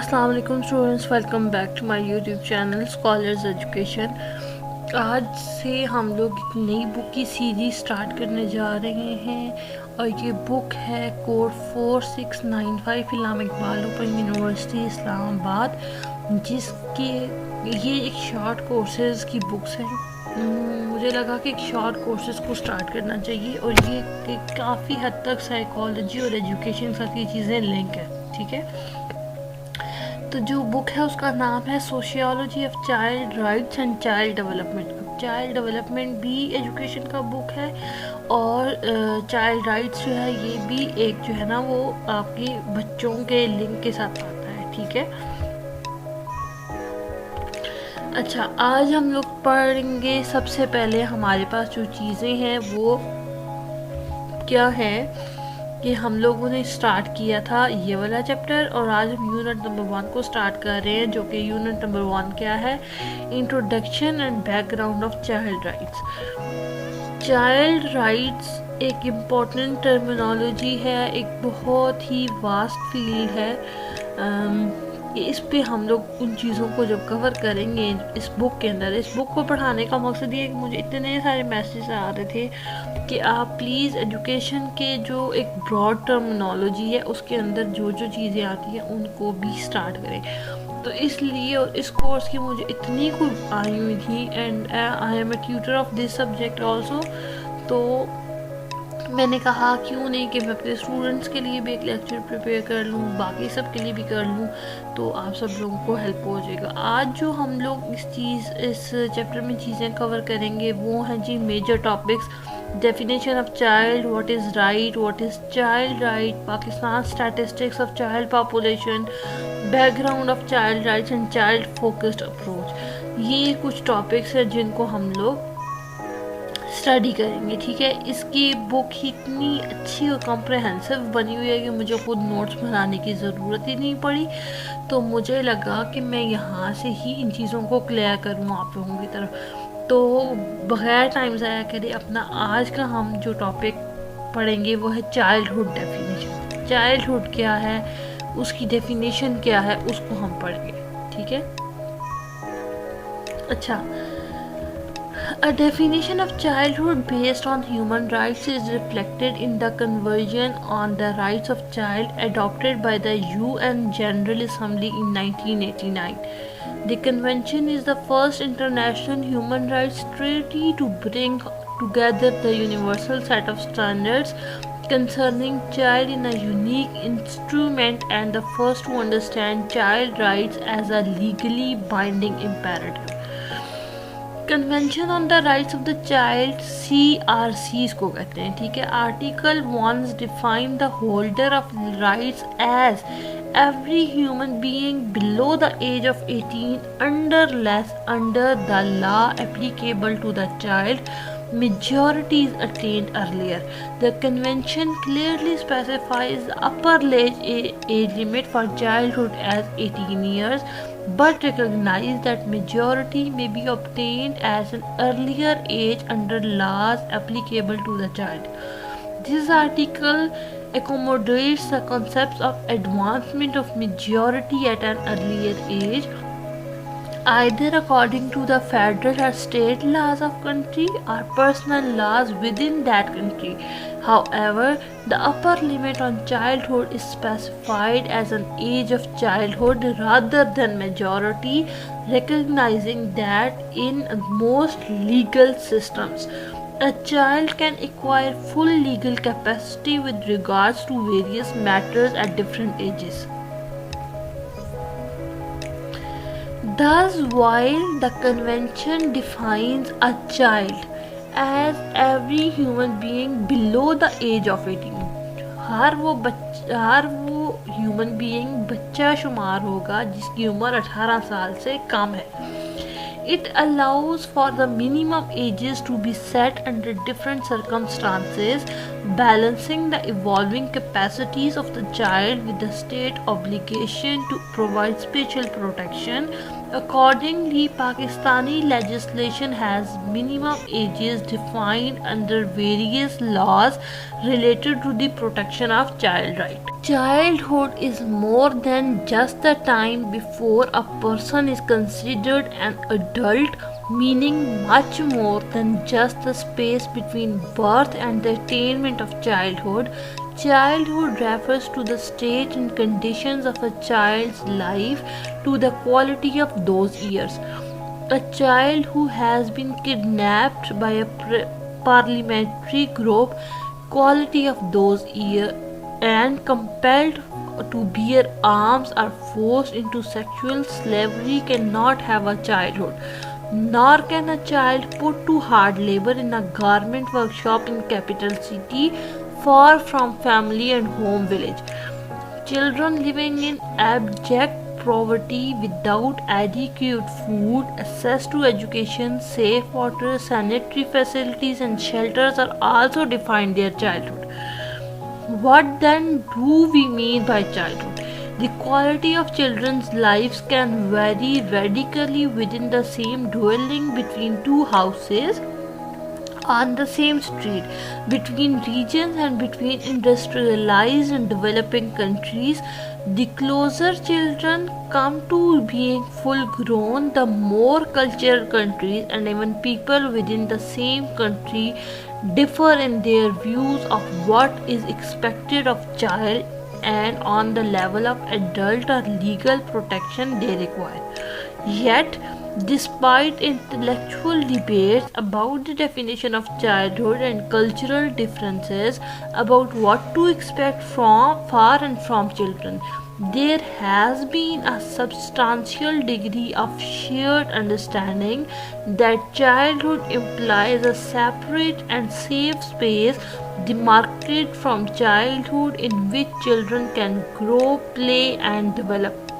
السلام علیکم students, welcome back to my YouTube channel Scholars Education. آج سے ہم لوگ ایک نئی بک کی سیریز سٹارٹ کرنے جا رہے ہیں، اور یہ بک ہے کوڈ 4695 علامہ اقبال اوپن یونیورسٹی اسلام آباد، جس کے یہ ایک شارٹ کورسز کی بکس ہیں۔ مجھے لگا کہ ایک شارٹ کورسز کو سٹارٹ کرنا چاہیے، اور یہ کافی حد تک سائیکالوجی اور ایجوکیشن ساتھ یہ چیزیں لنک ہے، ٹھیک ہے۔ تو جو بک ہے اس کا نام ہے sociology of child rights and child development. Child development بھی ایجوکیشن کا بک ہے، اور چائلڈ رائٹس جو ہے یہ بھی ایک جو ہے نا وہ آپ کی بچوں کے لنک کے ساتھ آتا ہے، ٹھیک ہے۔ اچھا، آج ہم لوگ پڑھیں گے سب سے پہلے ہمارے پاس جو چیزیں ہیں وہ کیا ہے کہ ہم لوگوں نے سٹارٹ کیا تھا یہ والا چیپٹر، اور آج ہم یونٹ نمبر 1 کو سٹارٹ کر رہے ہیں، جو کہ یونٹ نمبر 1 کیا ہے؟ Introduction and back ground of child rights. Child rights ایک امپورٹنٹ ٹرمینالوجی ہے، ایک بہت ہی واسٹ فیلڈ ہے۔ اس پہ ہم لوگ ان چیزوں کو جب کور کریں گے اس بک کے اندر، اس بک کو پڑھانے کا مقصد یہ ہے کہ مجھے اتنے سارے میسیج آ رہے تھے کہ آپ پلیز ایجوکیشن کے جو ایک براڈ ٹرمینالوجی ہے اس کے اندر جو جو چیزیں آتی ہیں ان کو بھی سٹارٹ کریں، تو اس لیے اور اس کورس کی مجھے اتنی خوب آئی ہوئی تھی، and I am a tutor of this subject also, تو میں نے کہا کیوں نہیں کہ میں اپنے اسٹوڈنٹس کے لیے بھی ایک لیکچر پریپیئر کر لوں، باقی سب کے لیے بھی کر لوں، تو آپ سب لوگوں کو ہیلپ ہو جائے گا۔ آج جو ہم لوگ اس چیپٹر میں چیزیں کور کریں گے وہ ہیں جی major topics: definition of child, what is right, what is child right, Pakistan statistics of child population, background of child rights and child focused approach. یہ کچھ ٹاپکس ہیں جن کو ہم لوگ اسٹڈی کریں گے، ٹھیک ہے۔ اس کی بک اتنی اچھی اور کمپریہنسو بنی ہوئی ہے کہ مجھے خود نوٹس بنانے کی ضرورت ہی نہیں پڑی، تو مجھے لگا کہ میں یہاں سے ہی ان چیزوں کو کلیئر کروں آپ لوگوں کی طرف۔ تو بغیر ٹائم ضائع کرے اپنا آج کا ہم جو ٹاپک پڑھیں گے وہ ہے چائلڈہڈ ڈیفینیشن۔ چائلڈہڈ کیا ہے، اس کی ڈیفینیشن کیا ہے، اس کو ہم پڑھیں گے، ٹھیک ہے۔ اچھا، a definition of childhood based on human rights is reflected in the Convention on the Rights of Child adopted by the UN General Assembly in 1989. The convention is the first international human rights treaty to bring together the universal set of standards concerning child in a unique instrument, and the first to understand child rights as a legally binding imperative. Convention on the Rights of the Child, CRC اس کو کہتے ہیں، ٹھیک ہے۔ Article 1 define the holder of rights as every human being below the age of 18 under the law applicable to the child. Majority is attained earlier. The convention clearly specifies the upper age limit for childhood as 18 years, but recognize that majority may be obtained as an earlier age under laws applicable to the child. This article accommodates the concepts of advancement of majority at an earlier age, either according to the federal or state laws of country or personal laws within that country. However, the upper limit on childhood is specified as an age of childhood rather than majority, recognizing that in most legal systems, a child can acquire full legal capacity with regards to various matters at different ages. Thus, while the convention defines a child as every human being below the age of 18, ہر وہ human being بچہ شمار ہوگا جس کی عمر 18 سال سے کم ہے. It allows for the minimum ages to be set under different circumstances. balancing the evolving capacities of the child with the state obligation to provide special protection. Accordingly, Pakistani legislation has minimum ages defined under various laws related to the protection of child rights. Childhood is more than just the time before a person is considered an adult, meaning much more than just the space between birth and the attainment of childhood. Childhood refers to the state and conditions of a child's life, to the quality of those years. A child who has been kidnapped by a parliamentary group, quality of those years, and compelled to bear arms or forced into sexual slavery cannot have a childhood. Nor can a child put to hard labor in a garment workshop in capital city, far from family and home village. Children living in abject poverty without adequate food, access to education, safe water, sanitary facilities and shelters are also defined their childhood. What then do we mean by childhood? The quality of children's lives can vary radically within the same dwelling, between two houses, on the same street, between regions, and between industrialized and developing countries. The closer children come to being full grown, the more cultured countries and even people within the same country differ in their views of what is expected of child and on the level of adult or legal protection they require. Yet, despite intellectual debates about the definition of childhood and cultural differences about what to expect from far and from children, there has been a substantial degree of shared understanding that childhood implies a separate and safe space demarcated from childhood in which children can grow, play, and develop.